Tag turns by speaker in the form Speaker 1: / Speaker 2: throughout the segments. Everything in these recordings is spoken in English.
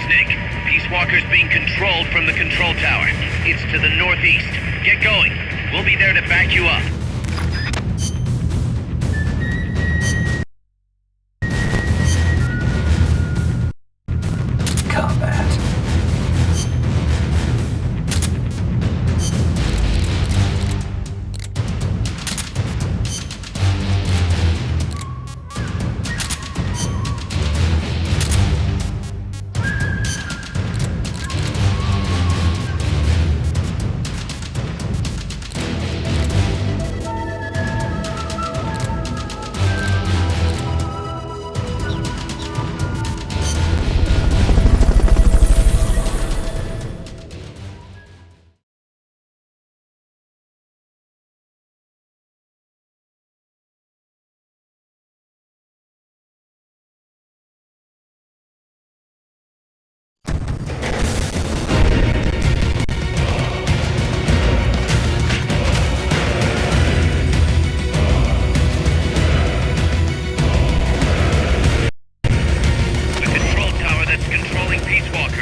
Speaker 1: Snake. Peace Walker's being controlled from the control tower. It's to the northeast. Get going. We'll be there to back you up.
Speaker 2: Combat.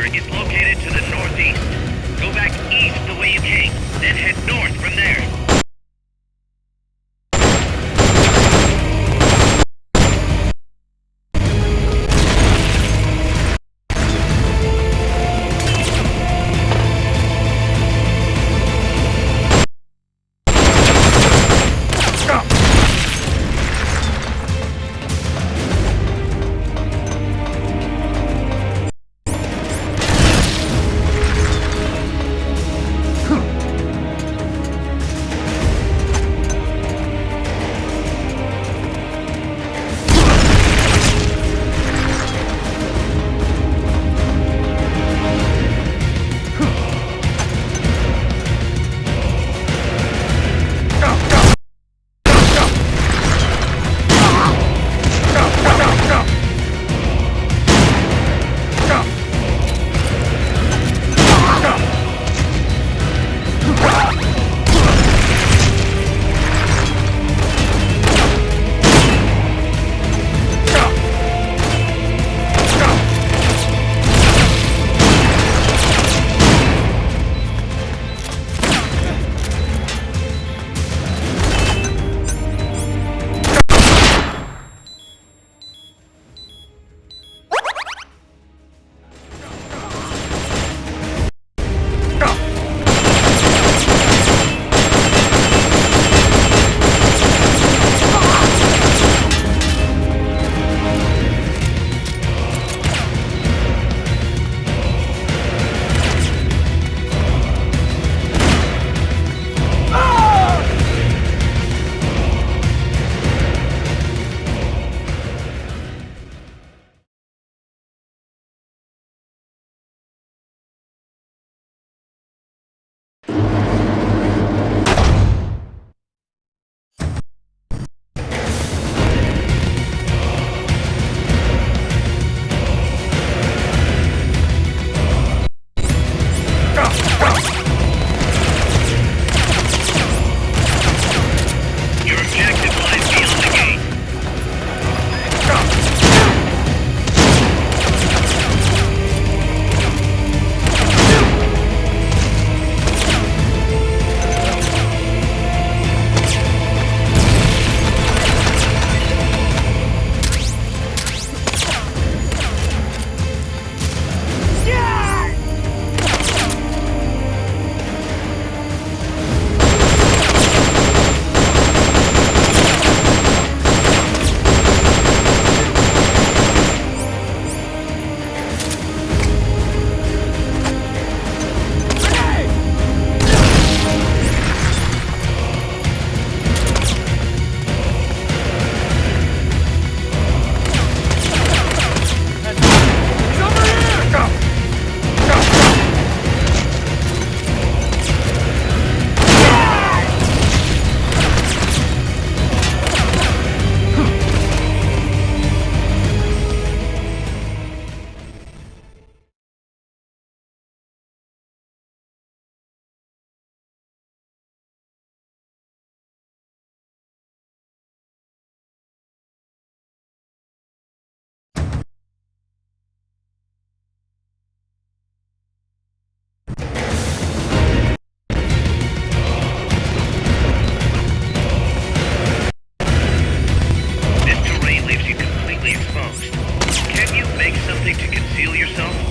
Speaker 1: Is located to the northeast. Go back east the way you came, then head north from there. refuel yourself?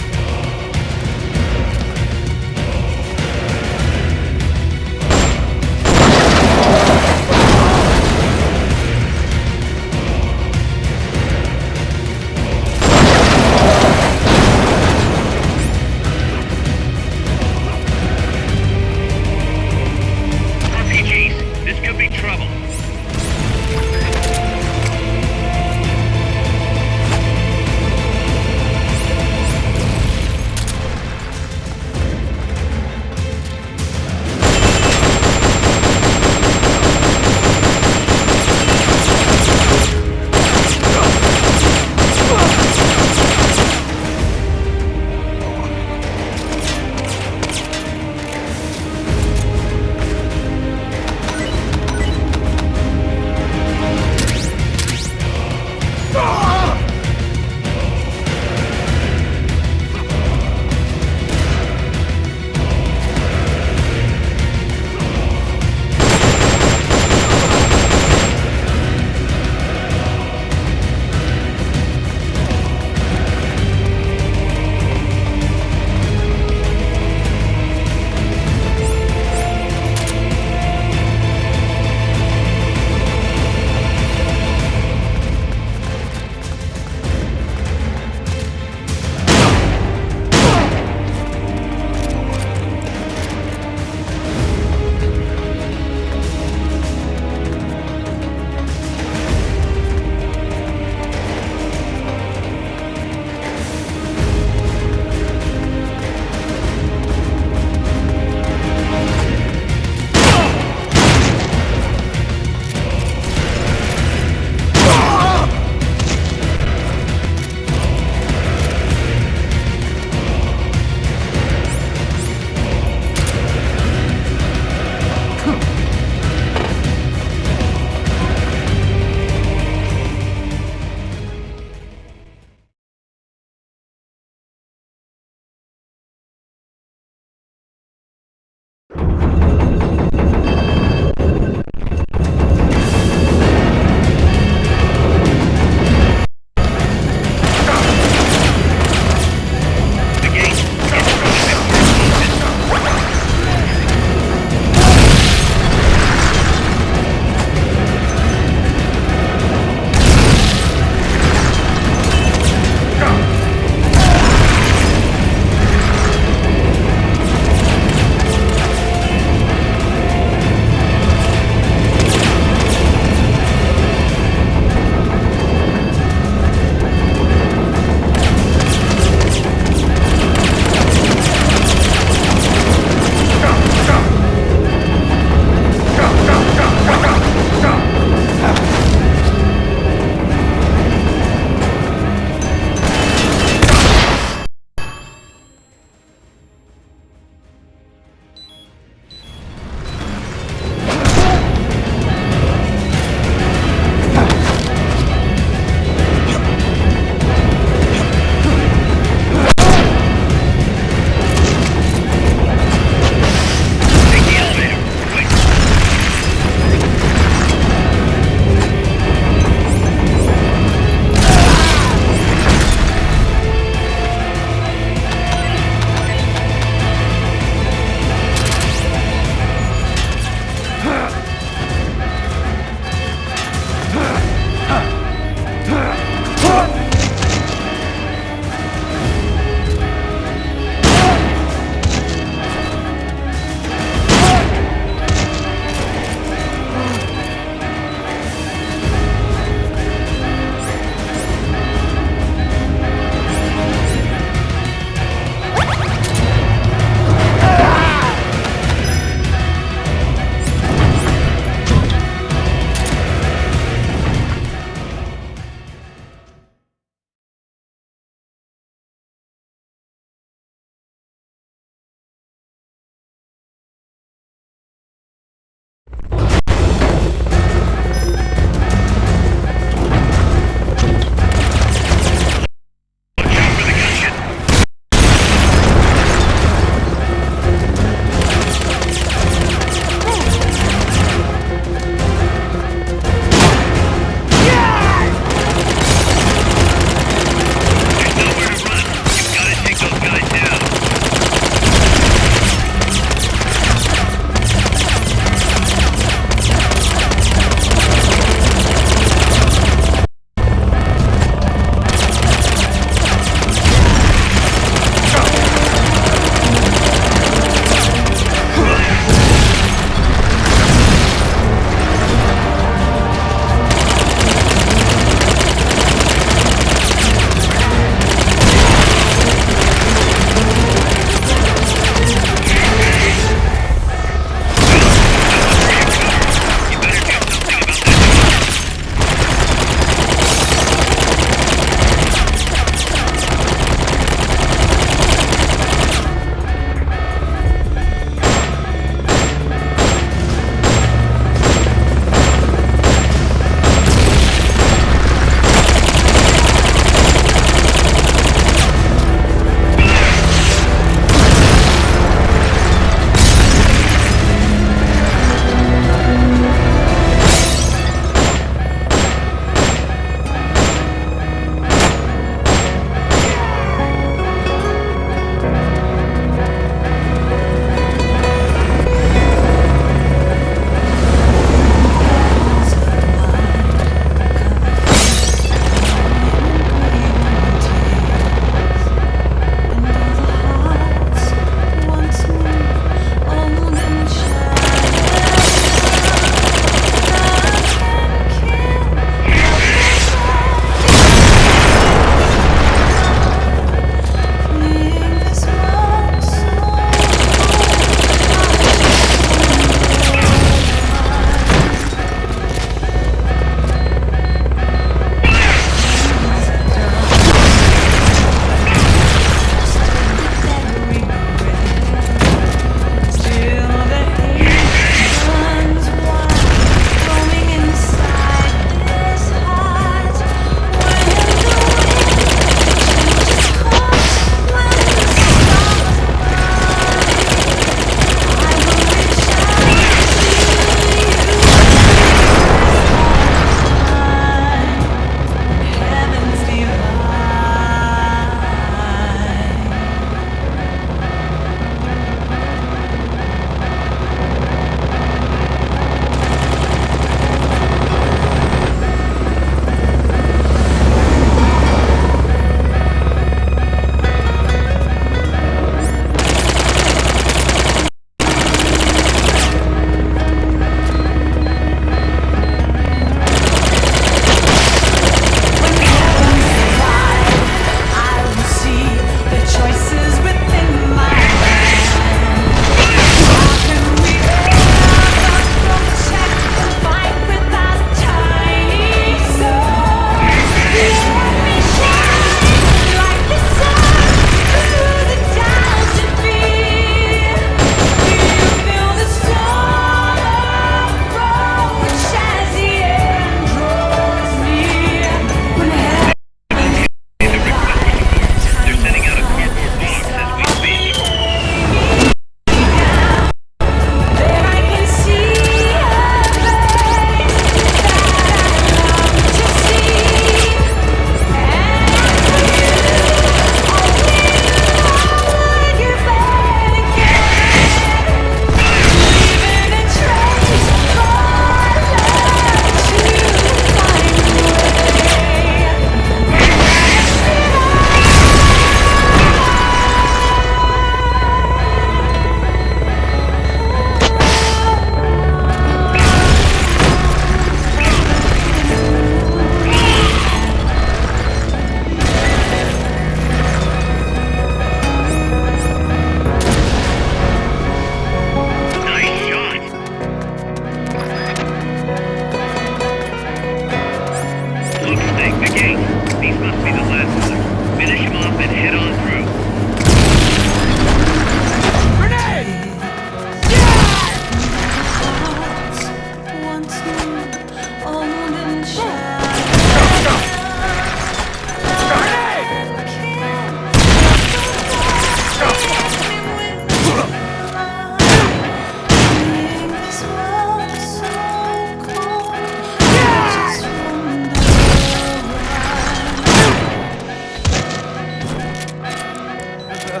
Speaker 2: Now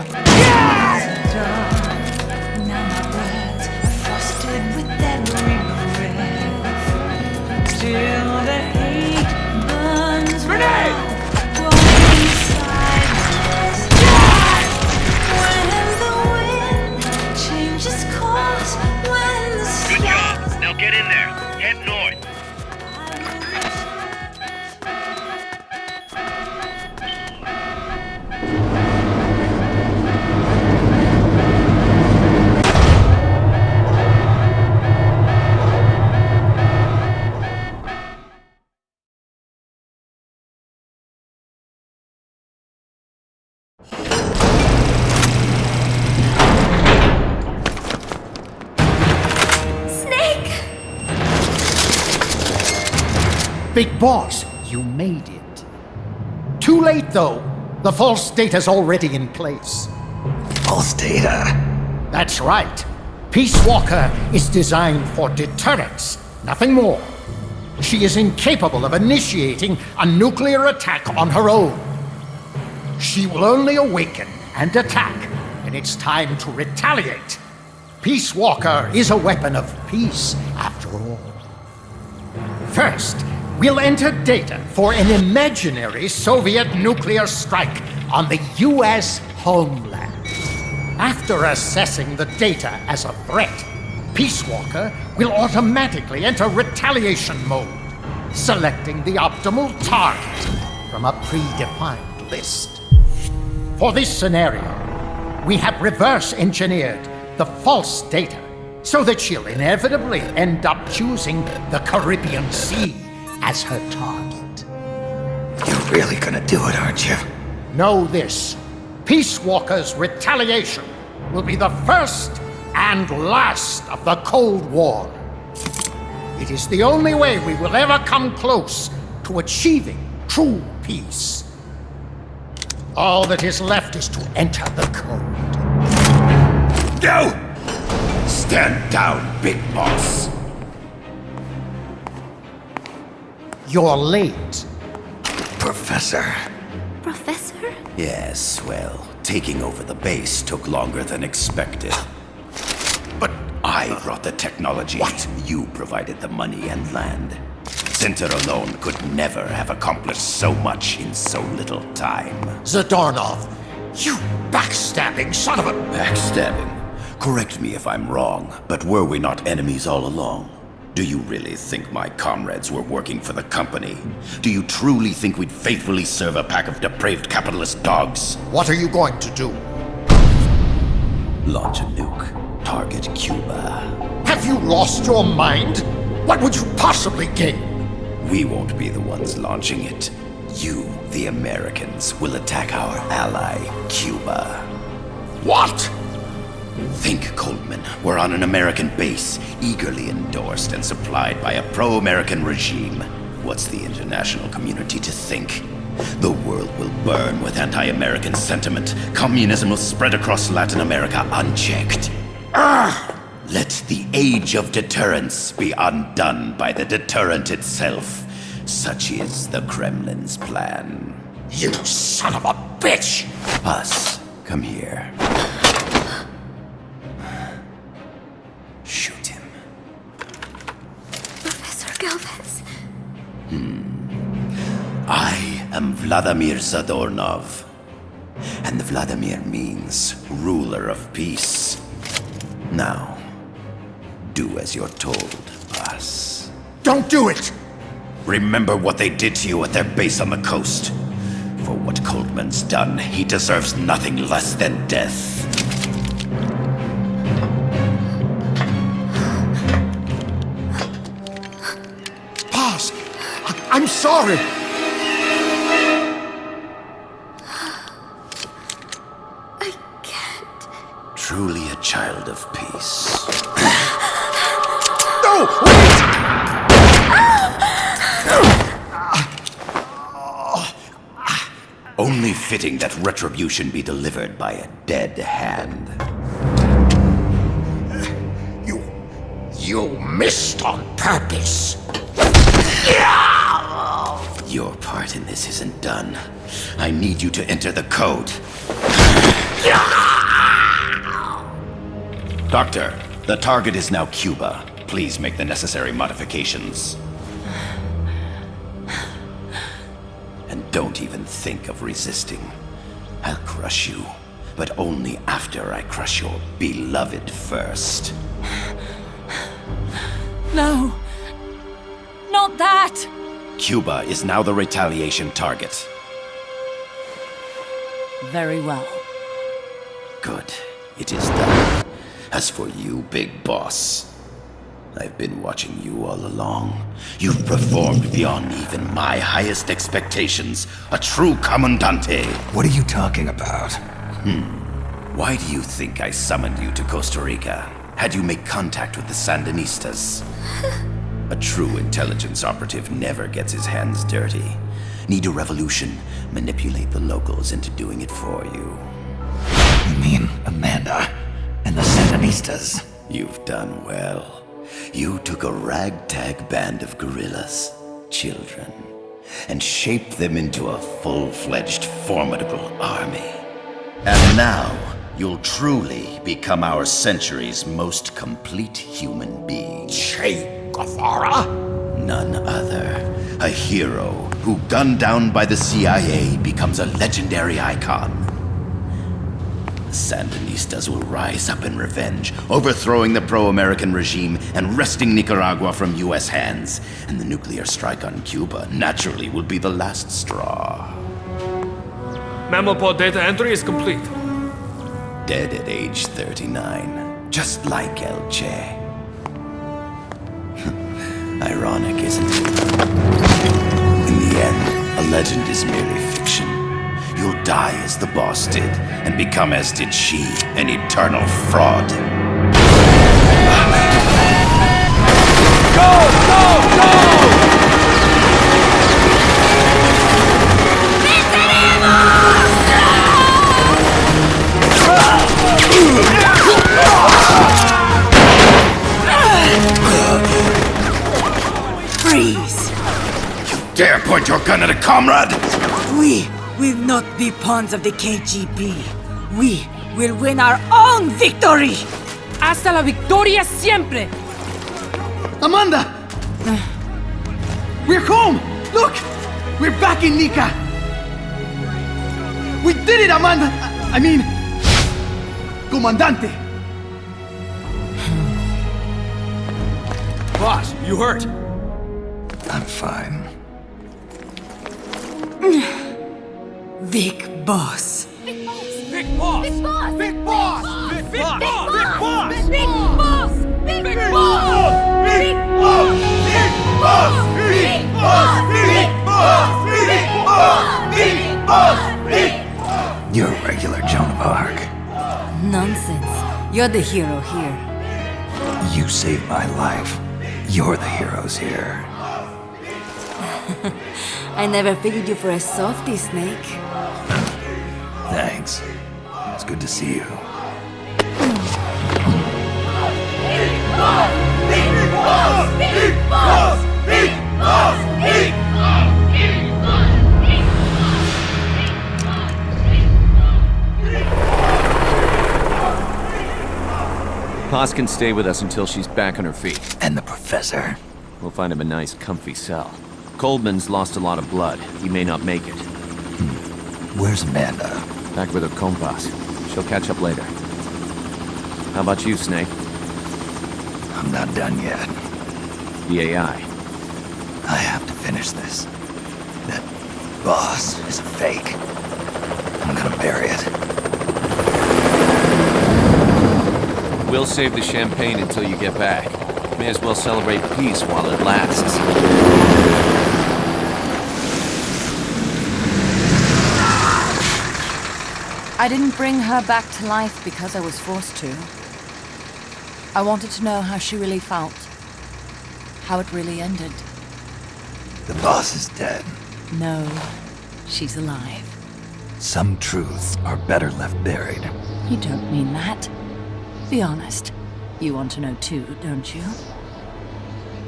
Speaker 2: my words are frosted with every breath. Still the hate burns
Speaker 3: Grenade!
Speaker 2: growing inside my when the wind changes course, when the
Speaker 1: Good job.
Speaker 2: stars
Speaker 1: Now get in there. Head north.
Speaker 2: Snake!
Speaker 4: Big Boss, you made it. Too late, though. The false data's already in place.
Speaker 5: False data?
Speaker 4: That's right. Peace Walker is designed for deterrence, nothing more. She is incapable of initiating a nuclear attack on her own. She will only awaken and attack when it's time to retaliate. Peace Walker is a weapon of peace, after all. First, we'll enter data for an imaginary Soviet nuclear strike on the U.S. homeland. After assessing the data as a threat, Peace Walker will automatically enter retaliation mode, selecting the optimal target from a predefined list. For this scenario, we have reverse engineered the false data so that she'll inevitably end up choosing the Caribbean Sea as her target.
Speaker 5: You're really gonna do it, aren't you?
Speaker 4: Know this: Peace Walker's retaliation will be the first and last of the Cold War. It is the only way we will ever come close to achieving true peace. All that is left is to enter the code.
Speaker 5: No! Stand down, Big Boss.
Speaker 4: You're late.
Speaker 5: Professor.
Speaker 2: Professor?
Speaker 5: Yes, well, taking over the base took longer than expected. But I brought the technology. What? You provided the money and land. Center alone could never have accomplished so much in so little time.
Speaker 4: Zadornov, you backstabbing son of a...
Speaker 5: Backstabbing? Correct me if I'm wrong, but were we not enemies all along? Do you really think my comrades were working for the company? Do you truly think we'd faithfully serve a pack of depraved capitalist dogs?
Speaker 4: What are you going to do?
Speaker 5: Launch a nuke. Target Cuba.
Speaker 4: Have you lost your mind? What would you possibly gain?
Speaker 5: We won't be the ones launching it. You, the Americans, will attack our ally, Cuba.
Speaker 4: What?
Speaker 5: Think, Coldman. We're on an American base, eagerly endorsed and supplied by a pro-American regime. What's the international community to think? The world will burn with anti-American sentiment. Communism will spread across Latin America unchecked. Let the age of deterrence be undone by the deterrent itself. Such is the Kremlin's plan.
Speaker 4: You son of a bitch!
Speaker 5: Us, come here. Shoot him.
Speaker 2: Professor Galvez.
Speaker 5: I am Vladimir Zadornov. And Vladimir means ruler of peace. Now, do as you're told, boss.
Speaker 4: Don't do it!
Speaker 5: Remember what they did to you at their base on the coast. For what Coldman's done, he deserves nothing less than death.
Speaker 4: Boss, I'm sorry.
Speaker 2: I can't.
Speaker 5: Truly a child of peace.
Speaker 4: No, wait!
Speaker 5: Only fitting that retribution be delivered by a dead hand.
Speaker 4: You missed on purpose.
Speaker 5: Your part in this isn't done. I need you to enter the code. Doctor, the target is now Cuba. Please make the necessary modifications. And don't even think of resisting. I'll crush you, but only after I crush your beloved first.
Speaker 2: No. Not that!
Speaker 5: Cuba is now the retaliation target.
Speaker 2: Very well.
Speaker 5: Good. It is done. As for you, Big Boss, I've been watching you all along. You've performed beyond even my highest expectations. A true Commandante.
Speaker 3: What are you talking about?
Speaker 5: Why do you think I summoned you to Costa Rica? Had you make contact with the Sandinistas? A true intelligence operative never gets his hands dirty. Need a revolution? Manipulate the locals into doing it for you.
Speaker 3: You mean Amanda and the Sandinistas?
Speaker 5: You've done well. You took a ragtag band of guerrillas, children, and shaped them into a full-fledged, formidable army. And now, you'll truly become our century's most complete human being.
Speaker 4: Che Guevara?
Speaker 5: None other. A hero who, gunned down by the CIA, becomes a legendary icon. The Sandinistas will rise up in revenge, overthrowing the pro-American regime and wresting Nicaragua from US hands. And the nuclear strike on Cuba naturally will be the last straw.
Speaker 6: Mammal data entry is complete.
Speaker 5: Dead at age 39, just like El Che. Ironic, isn't it? In the end, a legend is merely fiction. You'll die as the boss did, and become as did she, an eternal fraud.
Speaker 7: Freeze!
Speaker 5: Dare point your gun at a comrade?
Speaker 7: We will not be pawns of the KGB. We will win our own victory!
Speaker 8: Hasta la victoria siempre!
Speaker 9: Amanda! We're home! Look! We're back in Nika! We did it, Amanda! I mean... Comandante!
Speaker 6: Boss, you hurt?
Speaker 3: I'm fine.
Speaker 7: Big Boss.
Speaker 6: Big boss!
Speaker 2: Big boss!
Speaker 6: Big boss!
Speaker 2: Big boss!
Speaker 6: Big boss!
Speaker 2: Big boss!
Speaker 6: Big
Speaker 2: Big boss! Big
Speaker 6: Big
Speaker 2: boss! Big boss! Big boss! Big boss!
Speaker 3: You're a regular Joan of Arc.
Speaker 7: Nonsense. You're the hero here.
Speaker 3: You saved my life. You're the heroes here.
Speaker 7: I never figured you for a softie, Snake.
Speaker 3: Thanks. It's good to see you.
Speaker 10: Paz can stay with us until she's back on her feet.
Speaker 3: And the professor?
Speaker 10: We'll find him a nice, comfy cell. Coldman's lost a lot of blood. He may not make it.
Speaker 3: Where's Amanda?
Speaker 10: Back with her compas. She'll catch up later. How about you, Snake?
Speaker 3: I'm not done yet.
Speaker 10: The AI.
Speaker 3: I have to finish this. That boss is a fake. I'm gonna bury it.
Speaker 10: We'll save the champagne until you get back. May as well celebrate peace while it lasts.
Speaker 8: I didn't bring her back to life because I was forced to. I wanted to know how she really felt. How it really ended.
Speaker 3: The boss is dead.
Speaker 8: No, she's alive.
Speaker 3: Some truths are better left buried.
Speaker 8: You don't mean that. Be honest. You want to know too, don't you?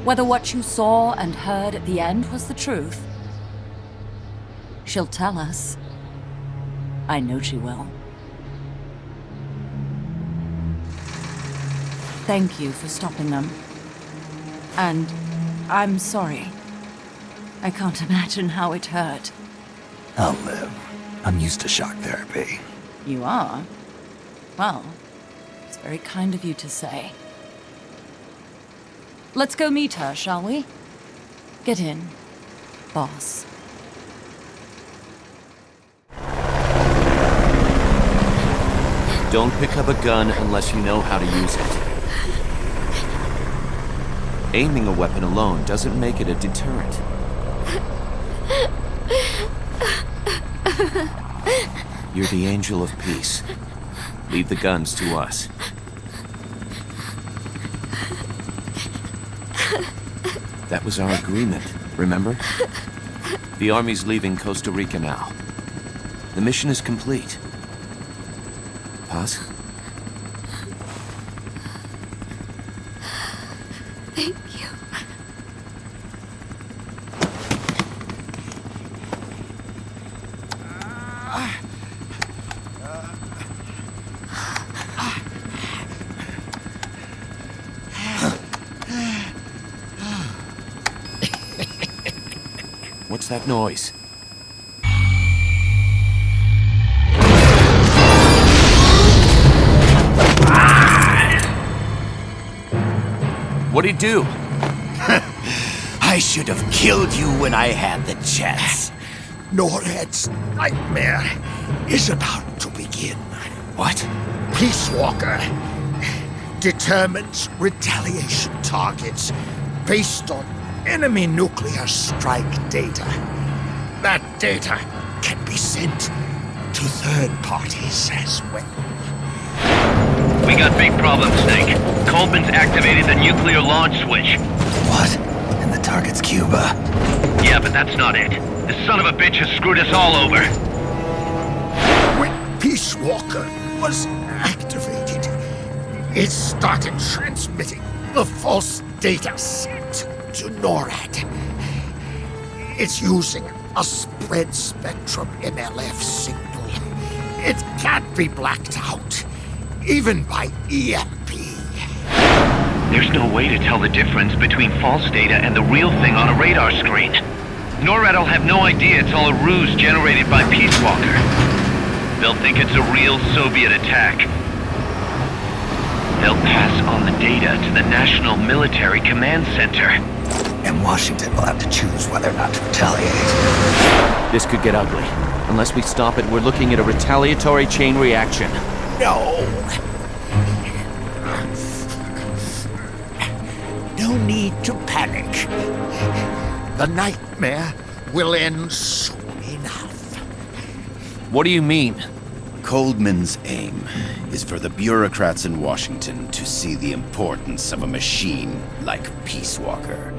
Speaker 8: Whether what you saw and heard at the end was the truth. She'll tell us. I know she will. thank you for stopping them. And I'm sorry. I can't imagine how it hurt.
Speaker 3: I'll live. I'm used to shock therapy.
Speaker 8: You are? Well, it's very kind of you to say. Let's go meet her, shall we? Get in, boss.
Speaker 10: Don't pick up a gun unless you know how to use it. Aiming a weapon alone doesn't make it a deterrent. You're the angel of peace. Leave the guns to us. That was our agreement, remember? The army's leaving Costa Rica now. The mission is complete. Paz?
Speaker 2: Thank you.
Speaker 10: What's that noise? What'd he do?
Speaker 5: I should have killed you when I had the chance.
Speaker 4: NORAD's nightmare is about to begin.
Speaker 10: What?
Speaker 4: Peace Walker determines retaliation targets based on enemy nuclear strike data. That data can be sent to third parties as well.
Speaker 1: We got big problems, Snake. Coldman's activated the nuclear launch switch.
Speaker 3: What? And the target's Cuba.
Speaker 1: Yeah, but that's not it. The son of a bitch has screwed us all over.
Speaker 4: When Peace Walker was activated, it started transmitting the false data sent to NORAD. It's using a spread spectrum MLF signal. It can't be blacked out, even by EMP.
Speaker 1: There's no way to tell the difference between false data and the real thing on a radar screen. NORAD will have no idea it's all a ruse generated by Peace Walker. They'll think it's a real Soviet attack. They'll pass on the data to the National Military Command Center.
Speaker 3: And Washington will have to choose whether or not to retaliate.
Speaker 10: This could get ugly. Unless we stop it, we're looking at a retaliatory chain reaction.
Speaker 4: No. No need to panic. The nightmare will end soon enough.
Speaker 10: What do you mean?
Speaker 5: Coldman's aim is for the bureaucrats in Washington to see the importance of a machine like Peace Walker.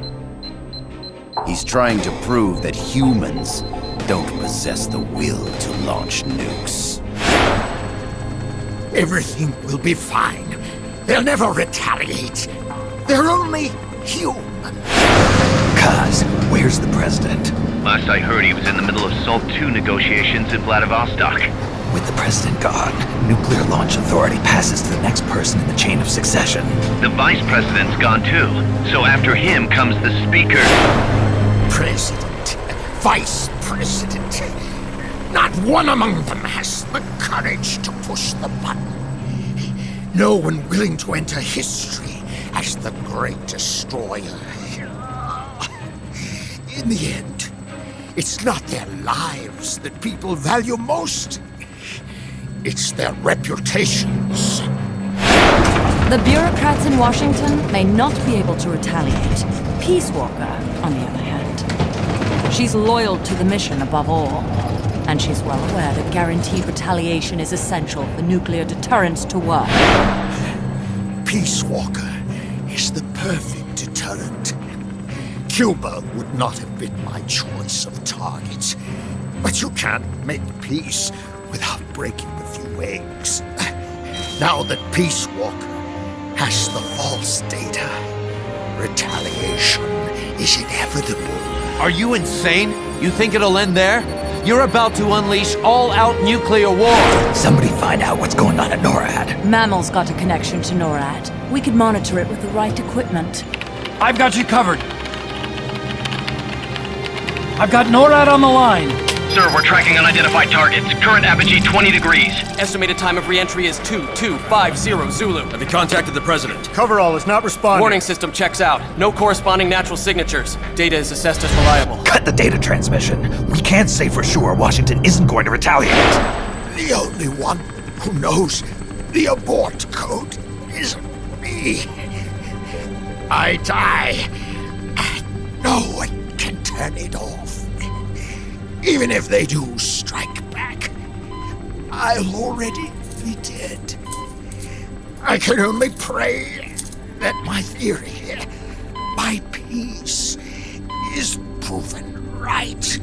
Speaker 5: He's trying to prove that humans don't possess the will to launch nukes.
Speaker 4: Everything will be fine. They'll never retaliate. They're only human.
Speaker 3: Kaz, where's the president?
Speaker 1: Last I heard, he was in the middle of SALT II negotiations in Vladivostok.
Speaker 3: With the president gone, Nuclear Launch Authority passes to the next person in the chain of succession.
Speaker 1: The vice president's gone too, so after him comes the speaker.
Speaker 4: President, vice president. Not one among them has the courage to push the button. No one willing to enter history as the great destroyer. In the end, it's not their lives that people value most. It's their reputations.
Speaker 8: The bureaucrats in Washington may not be able to retaliate. Peace Walker, on the other hand. She's loyal to the mission above all. And she's well aware that guaranteed retaliation is essential for nuclear deterrence to work.
Speaker 4: Peace Walker is the perfect deterrent. Cuba would not have been my choice of targets. But you can't make peace without breaking a few eggs. Now that Peace Walker has the false data, retaliation is inevitable.
Speaker 10: Are you insane? You think it'll end there? You're about to unleash all-out nuclear war!
Speaker 3: Somebody find out what's going on at NORAD.
Speaker 8: Mammal's got a connection to NORAD. We could monitor it with the right equipment.
Speaker 9: I've got you covered. I've got NORAD on the line.
Speaker 1: Sir, we're tracking unidentified targets. Current apogee 20 degrees.
Speaker 6: Estimated time of re-entry is 2250 Zulu.
Speaker 11: Have you contacted the president?
Speaker 9: Coverall is not responding.
Speaker 6: Warning system checks out. No corresponding natural signatures. Data is assessed as reliable.
Speaker 3: Cut the data transmission. We can't say for sure Washington isn't going to retaliate.
Speaker 4: The only one who knows the abort code is me. I die. No one can turn it off. Even if they do strike back, I'll already be dead. I can only pray that my theory, my peace, is proven right.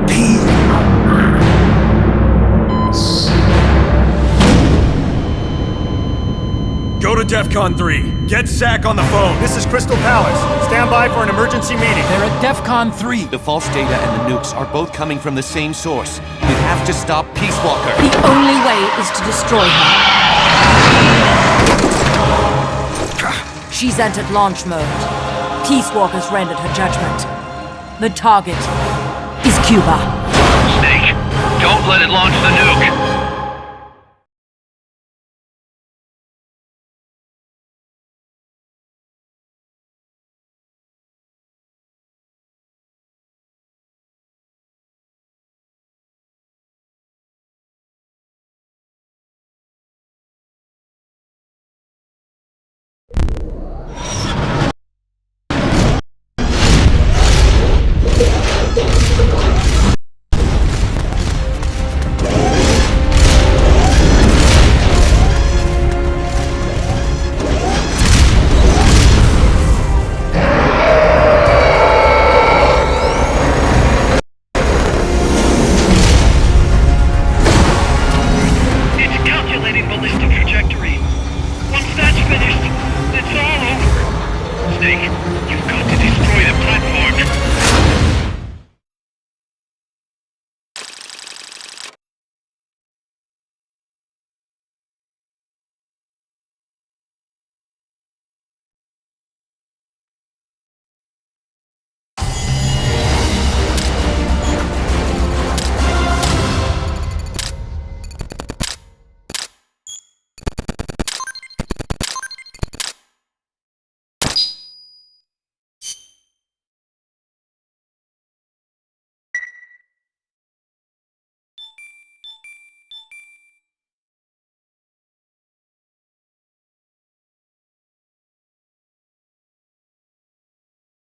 Speaker 4: Peace.
Speaker 11: Go to DEFCON 3. Get Zach on the phone.
Speaker 9: This is Crystal Palace. Stand by for an emergency meeting.
Speaker 6: They're at DEFCON 3.
Speaker 10: The false data and the nukes are both coming from the same source. We have to stop Peace Walker.
Speaker 8: The only way is to destroy her. She's entered launch mode. Peace Walker's rendered her judgment. The target is Cuba.
Speaker 1: Snake, don't let it launch the nuke.